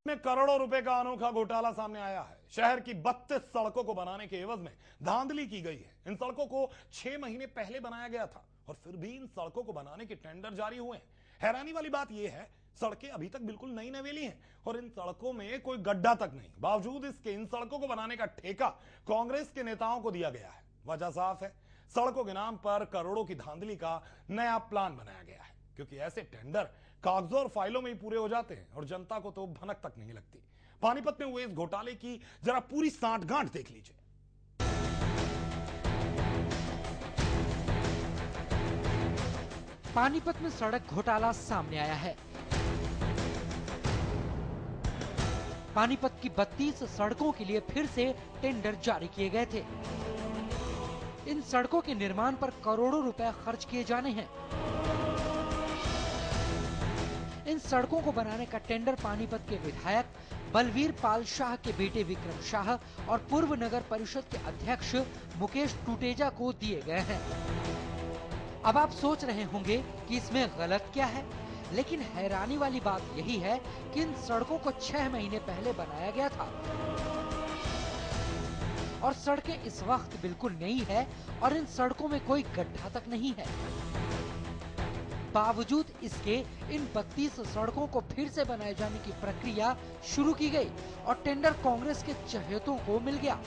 में करोड़ों रुपए का अनोखा घोटाला सामने आया है। शहर की 32 सड़कों को बनाने के एवज में धांधली की गई है। इन सड़कों को 6 महीने पहले बनाया गया था और फिर भी इन सड़कों को बनाने के टेंडर जारी हुए हैं। हैरानी वाली बात यह है, सड़कें अभी तक बिल्कुल नई नवेली हैं और इन सड़कों में कोई गड्ढा तक नहीं। बावजूद इसके इन सड़कों को बनाने का ठेका कांग्रेस के नेताओं को दिया गया है। वजह साफ है, सड़कों के नाम पर करोड़ों की धांधली का नया प्लान बनाया गया है, क्योंकि ऐसे टेंडर कागजों और फाइलों में ही पूरे हो जाते हैं और जनता को तो भनक तक नहीं लगती। पानीपत में हुए इस घोटाले की जरा पूरी सांठगांठ देख लीजिए। पानीपत में सड़क घोटाला सामने आया है। पानीपत की 32 सड़कों के लिए फिर से टेंडर जारी किए गए थे। इन सड़कों के निर्माण पर करोड़ों रुपए खर्च किए जाने हैं। इन सड़कों को बनाने का टेंडर पानीपत के विधायक बलवीर पाल शाह के बेटे विक्रम शाह और पूर्व नगर परिषद के अध्यक्ष मुकेश टूटेजा को दिए गए हैं। अब आप सोच रहे होंगे कि इसमें गलत क्या है, लेकिन हैरानी वाली बात यही है कि इन सड़कों को 6 महीने पहले बनाया गया था और सड़कें इस वक्त बिल्कुल नई है और इन सड़कों में कोई गड्ढा तक नहीं है। बावजूद इसके इन 32 सड़कों को फिर से बनाए जाने की प्रक्रिया शुरू की गई और टेंडर कांग्रेस के चहेतों को मिल गया।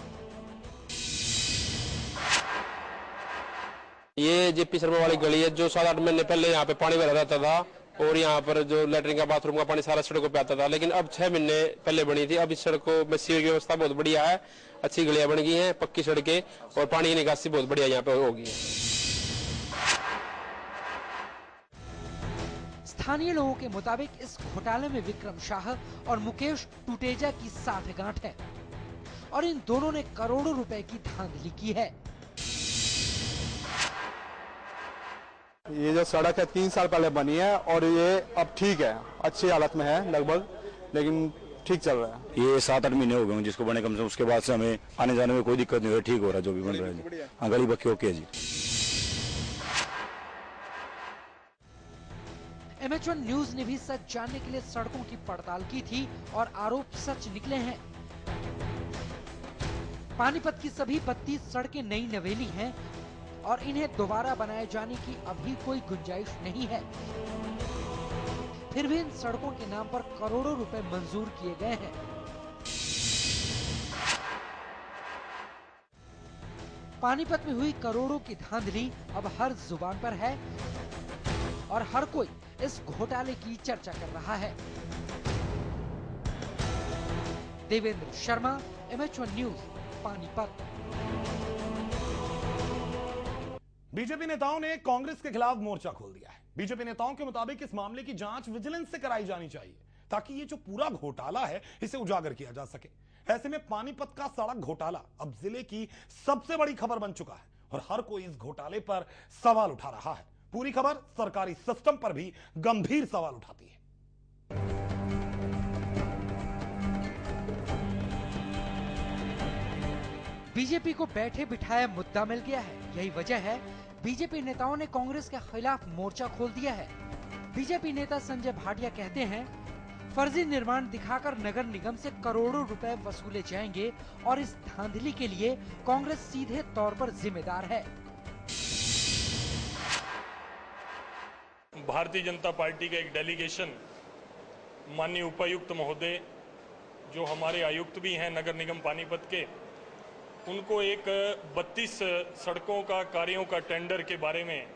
ये जेपी शर्मा वाली गली है जो 7-8 महीने पहले यहाँ पे पानी भरा रहता था और यहाँ पर जो लेटरिन का बाथरूम का पानी सारा सड़कों पे आता था, लेकिन अब 6 महीने पहले बनी थी। अब इस सड़कों में सीवर की व्यवस्था बहुत बढ़िया है, अच्छी गलियां बन गई हैं, पक्की सड़कें और पानी की निकासी बहुत बढ़िया यहाँ पे होगी। स्थानीय लोगों के मुताबिक इस घोटाले में विक्रम शाह और मुकेश टूटेजा की साठगांठ है और इन दोनों ने करोड़ों रुपए की धांधली की है। ये जो सड़क है 3 साल पहले बनी है और ये अब ठीक है, अच्छी हालत में है लगभग, लेकिन ठीक चल रहा है। ये 7-8 महीने हो गए जिसको बने, कम से कम उसके बाद से हमें आने जाने में कोई दिक्कत नहीं हो रही, ठीक हो रहा है जो भी बन रहा है। हाँ, गली बक्की ओके जी। MH1 न्यूज ने भी सच जानने के लिए सड़कों की पड़ताल की थी और आरोप सच निकले हैं। पानीपत की सभी 32 सड़कें नई नवेली हैं और इन्हें दोबारा बनाए जाने की अभी कोई गुंजाइश नहीं है। फिर भी इन सड़कों के नाम पर करोड़ों रुपए मंजूर किए गए हैं। पानीपत में हुई करोड़ों की धांधली अब हर जुबान पर है और हर कोई इस घोटाले की चर्चा कर रहा है। Devendra Sharma, MH1 news, Panipat. BJP नेताओं ने कांग्रेस के खिलाफ मोर्चा खोल दिया है। बीजेपी नेताओं के मुताबिक इस मामले की जांच विजिलेंस से कराई जानी चाहिए ताकि ये जो पूरा घोटाला है इसे उजागर किया जा सके। ऐसे में पानीपत का सड़क घोटाला अब जिले की सबसे बड़ी खबर बन चुका है और हर कोई इस घोटाले पर सवाल उठा रहा है। पूरी खबर सरकारी सिस्टम पर भी गंभीर सवाल उठाती है। बीजेपी को बैठे बिठाए मुद्दा मिल गया है। यही वजह है बीजेपी नेताओं ने कांग्रेस के खिलाफ मोर्चा खोल दिया है। बीजेपी नेता संजय भाटिया कहते हैं, फर्जी निर्माण दिखाकर नगर निगम से करोड़ों रुपए वसूले जाएंगे और इस धांधली के लिए कांग्रेस सीधे तौर पर जिम्मेदार है। भारतीय जनता पार्टी का एक डेलीगेशन माननीय उपायुक्त महोदय, जो हमारे आयुक्त भी हैं नगर निगम पानीपत के, उनको एक 32 सड़कों का कार्यों का टेंडर के बारे में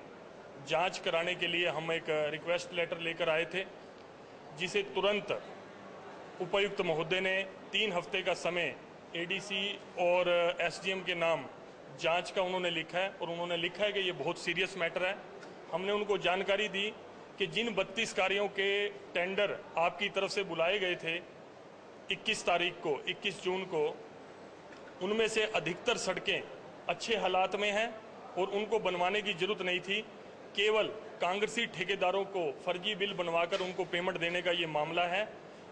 जांच कराने के लिए हम एक रिक्वेस्ट लेटर लेकर आए थे, जिसे तुरंत उपायुक्त महोदय ने 3 हफ्ते का समय ADC और SDM के नाम जांच का उन्होंने लिखा है और उन्होंने लिखा है कि ये बहुत सीरियस मैटर है। हमने उनको जानकारी दी कि जिन 32 कार्यों के टेंडर आपकी तरफ से बुलाए गए थे 21 तारीख को, 21 जून को, उनमें से अधिकतर सड़कें अच्छे हालात में हैं और उनको बनवाने की जरूरत नहीं थी। केवल कांग्रेसी ठेकेदारों को फर्जी बिल बनवाकर उनको पेमेंट देने का ये मामला है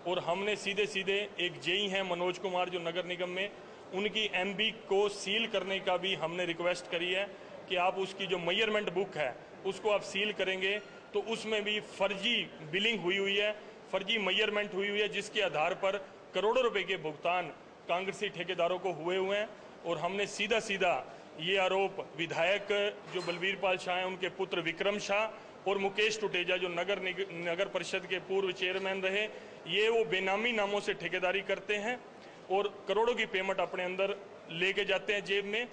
और हमने सीधे सीधे एक जेई हैं मनोज कुमार जो नगर निगम में, उनकी MB को सील करने का भी हमने रिक्वेस्ट करी है कि आप उसकी जो मेजरमेंट बुक है उसको आप सील करेंगे तो उसमें भी फर्जी बिलिंग हुई है, फर्जी मेजरमेंट हुई है, जिसके आधार पर करोड़ों रुपए के भुगतान कांग्रेसी ठेकेदारों को हुए हैं। और हमने सीधा सीधा ये आरोप विधायक जो बलवीर पाल शाह हैं, उनके पुत्र विक्रम शाह और मुकेश टुटेजा जो नगर परिषद के पूर्व चेयरमैन रहे, ये वो बेनामी नामों से ठेकेदारी करते हैं और करोड़ों की पेमेंट अपने अंदर लेके जाते हैं जेब में।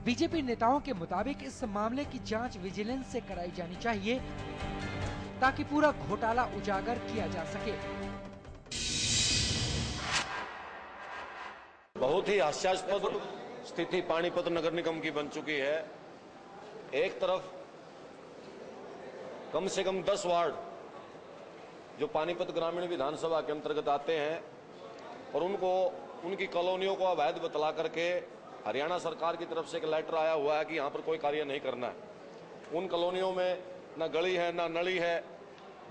बीजेपी नेताओं के मुताबिक इस मामले की जांच विजिलेंस से कराई जानी चाहिए ताकि पूरा घोटाला उजागर किया जा सके। बहुत ही हास्यास्पद स्थिति पानीपत नगर निगम की बन चुकी है। एक तरफ कम से कम 10 वार्ड जो पानीपत ग्रामीण विधानसभा के अंतर्गत आते हैं और उनको उनकी कॉलोनियों को अवैध बतला करके हरियाणा सरकार की तरफ से एक लेटर आया हुआ है कि यहाँ पर कोई कार्य नहीं करना है। उन कॉलोनियों में न गली है न नली है,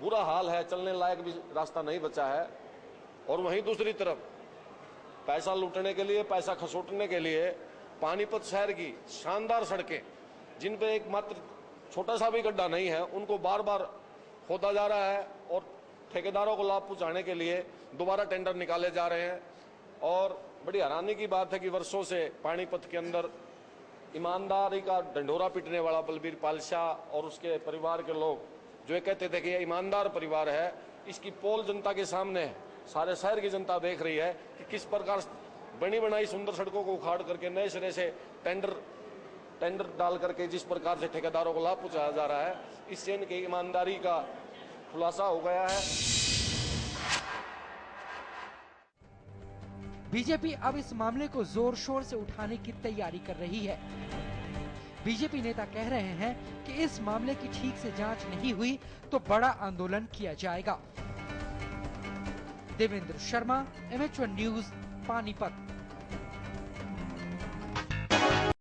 बुरा हाल है, चलने लायक भी रास्ता नहीं बचा है। और वहीं दूसरी तरफ पैसा लूटने के लिए, पैसा खसोटने के लिए पानीपत शहर की शानदार सड़कें जिन पे एक मात्र छोटा सा भी गड्ढा नहीं है, उनको बार बार खोदा जा रहा है और ठेकेदारों को लाभ पहुंचाने के लिए दोबारा टेंडर निकाले जा रहे हैं। और बड़ी हैरानी की बात है कि वर्षों से पानीपत के अंदर ईमानदारी का ढंढोरा पीटने वाला बलवीर पाल शाह और उसके परिवार के लोग जो ये कहते थे कि ये ईमानदार परिवार है, इसकी पोल जनता के सामने है। सारे शहर की जनता देख रही है कि किस प्रकार बनी बनाई सुंदर सड़कों को उखाड़ करके नए सिरे से टेंडर डाल करके जिस प्रकार से ठेकेदारों को लाभ पहुंचाया जा रहा है, इससे इनकी ईमानदारी का खुलासा हो गया है। बीजेपी अब इस मामले को जोर शोर से उठाने की तैयारी कर रही है। बीजेपी नेता कह रहे हैं कि इस मामले की ठीक से जांच नहीं हुई तो बड़ा आंदोलन किया जाएगा। Devendra Sharma, MH1 news, Panipat.